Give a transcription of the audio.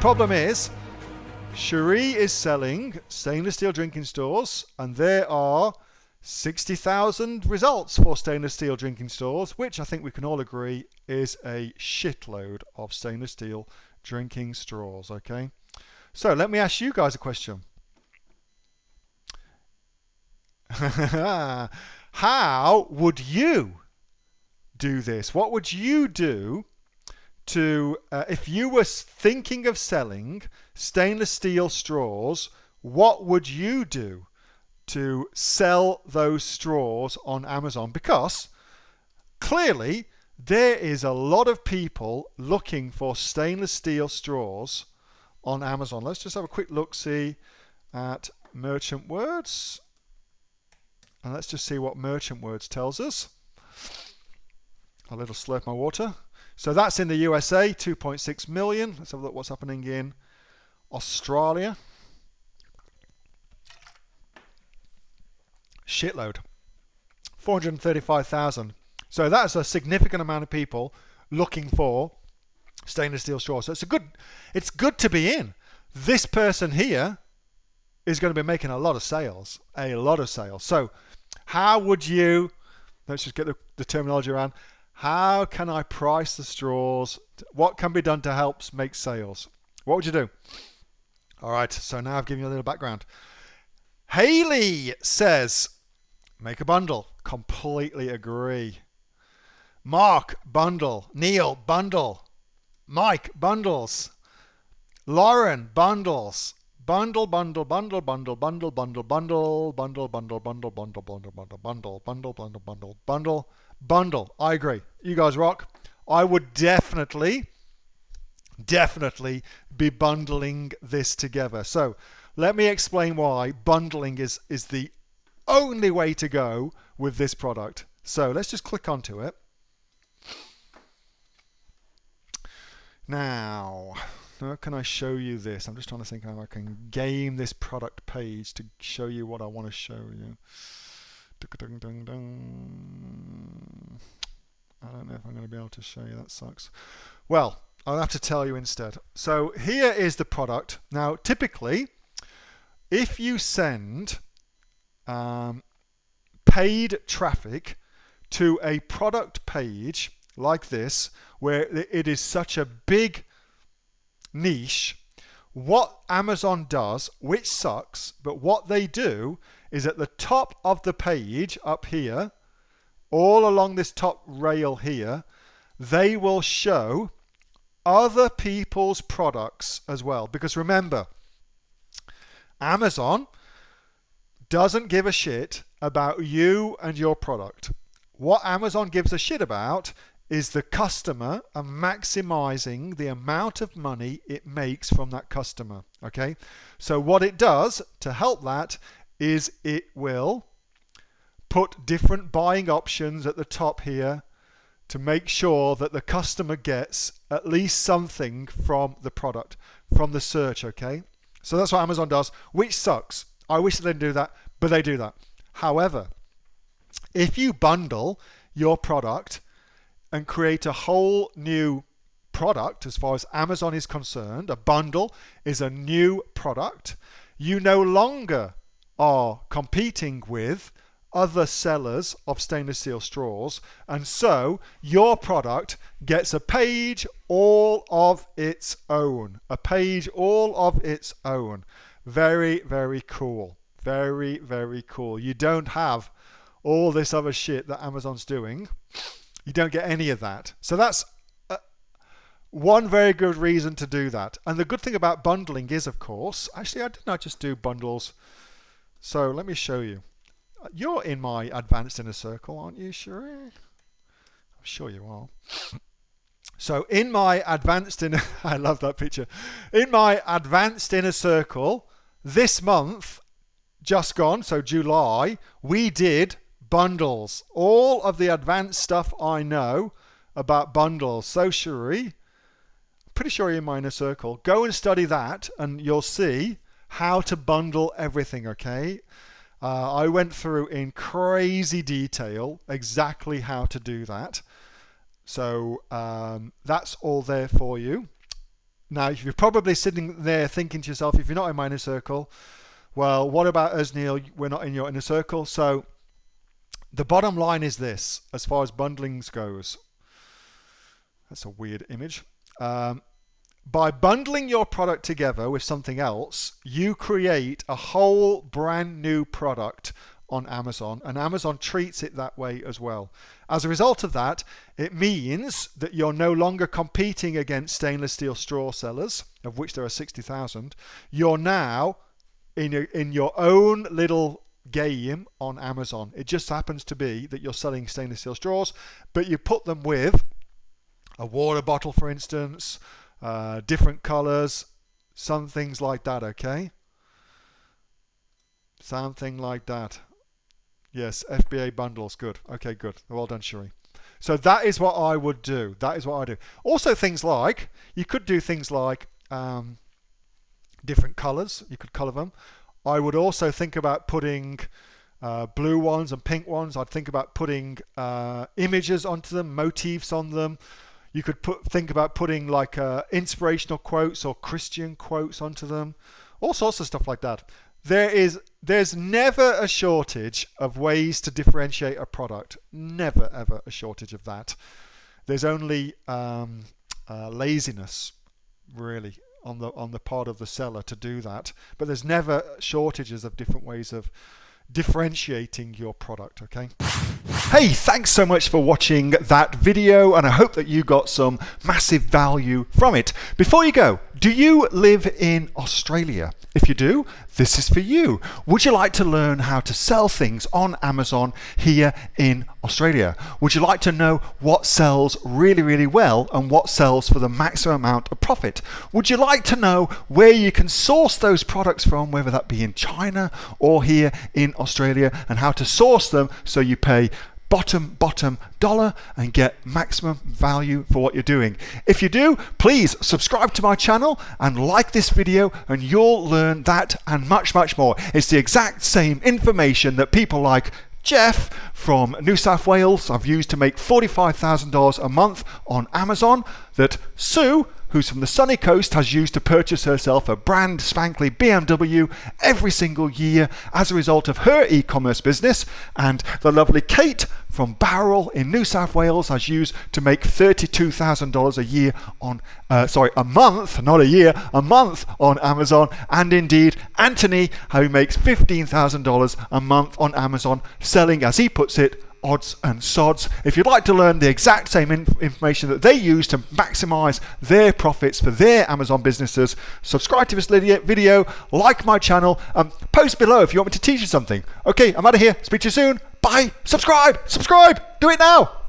problem is, Cherie is selling stainless steel drinking stores, and there are 60,000 results for stainless steel drinking stores, which I think we can all agree is a shitload of stainless steel drinking straws, okay? So let me ask you guys a question. How would you do this? What would you do to, if you were thinking of selling stainless steel straws, what would you do to sell those straws on Amazon? Because clearly there is a lot of people looking for stainless steel straws on Amazon. Let's just have a quick look-see at Merchant Words. And let's just see what Merchant Words tells us. A little slurp my water. So that's in the USA, 2.6 million. Let's have a look what's happening in Australia. Shitload. 435,000. So that's a significant amount of people looking for stainless steel straws. So it's good to be in. This person here is going to be making a lot of sales. So how would you, let's just get the terminology around, how can I price the straws? What can be done to help make sales? What would you do? All right, so now I've given you a little background. Haley says, make a bundle. Completely agree. Mark, bundle. Neil, bundle. Mike, bundles. Lauren, bundles. Bundle, bundle, bundle, bundle, bundle, bundle, bundle, bundle, bundle, bundle, bundle, bundle, bundle, bundle, bundle, bundle, bundle, bundle, bundle. I agree. You guys rock. I would definitely be bundling this together. So let me explain why bundling is the only way to go with this product. So let's just click onto it. Now, how can I show you this? I'm just trying to think how I can game this product page to show you what I want to show you. I don't know if I'm going to be able to show you. That sucks. Well, I'll have to tell you instead. So here is the product. Now, typically, if you send paid traffic to a product page like this, where it is such a big niche, what Amazon does, which sucks, but what they do is at the top of the page up here, all along this top rail here, they will show other people's products as well. Because remember, Amazon doesn't give a shit about you and your product. What Amazon gives a shit about is the customer and maximizing the amount of money it makes from that customer. Okay, so what it does to help that is it will put different buying options at the top here to make sure that the customer gets at least something from the product, from the search. Okay, so that's what Amazon does, which sucks. I wish they didn't do that, but they do that. However, if you bundle your product and create a whole new product, as far as Amazon is concerned, a bundle is a new product, you no longer are competing with other sellers of stainless steel straws, and so your product gets a page all of its own. A page all of its own. Very, very cool. Very, very cool. You don't have all this other shit that Amazon's doing. You don't get any of that. So that's one very good reason to do that. And the good thing about bundling is, of course, actually I did not just do bundles. So let me show you. You're in my advanced inner circle, aren't you, Cherie? I'm sure you are. So in my advanced inner, I love that picture. In my advanced inner circle, this month, just gone, so July, we did bundles. All of the advanced stuff I know about bundles. So Cherie, pretty sure you're in my inner circle. Go and study that and you'll see how to bundle everything, okay? I went through in crazy detail exactly how to do that. So that's all there for you. Now, you're probably sitting there thinking to yourself, if you're not in my inner circle, well, what about us, Neil? We're not in your inner circle. So the bottom line is this, as far as bundlings goes. That's a weird image. By bundling your product together with something else, you create a whole brand new product on Amazon, and Amazon treats it that way as well. As a result of that, it means that you're no longer competing against stainless steel straw sellers, of which there are 60,000. You're now in your own little game on Amazon. It just happens to be that you're selling stainless steel straws, but you put them with a water bottle, for instance, different colors, some things like that, okay? Something like that. Yes, FBA bundles, good. Okay, good. Well done, Cherie. So that is what I would do. That is what I do. Also things like, you could do things like different colors. You could color them. I would also think about putting blue ones and pink ones. I'd think about putting images onto them, motifs on them. You could think about putting like inspirational quotes or Christian quotes onto them. All sorts of stuff like that. There's never a shortage of ways to differentiate a product. Never ever a shortage of that. There's only laziness, really, on the part of the seller to do that. But there's never shortages of different ways of differentiating your product, okay? Hey, thanks so much for watching that video, and I hope that you got some massive value from it. Before you go, do you live in Australia? If you do, this is for you. Would you like to learn how to sell things on Amazon here in Australia? Would you like to know what sells really, really well and what sells for the maximum amount of profit? Would you like to know where you can source those products from, whether that be in China or here in Australia, and how to source them so you pay bottom dollar and get maximum value for what you're doing? If you do, please subscribe to my channel and like this video, and you'll learn that and much more. It's the exact same information that people like Jeff from New South Wales have used to make $45,000 a month on Amazon, that Sue, who's from the sunny coast, has used to purchase herself a brand spankly BMW every single year as a result of her e-commerce business, and the lovely Kate from Bowral in New South Wales has used to make $32,000 a year on, a month, not a year, a month on Amazon, and indeed Anthony, who makes $15,000 a month on Amazon, selling, as he puts it, odds and sods. If you'd like to learn the exact same information that they use to maximize their profits for their Amazon businesses, subscribe to this video, like my channel, post below if you want me to teach you something. Okay, I'm out of here. Speak to you soon. Bye. Subscribe. Do it now.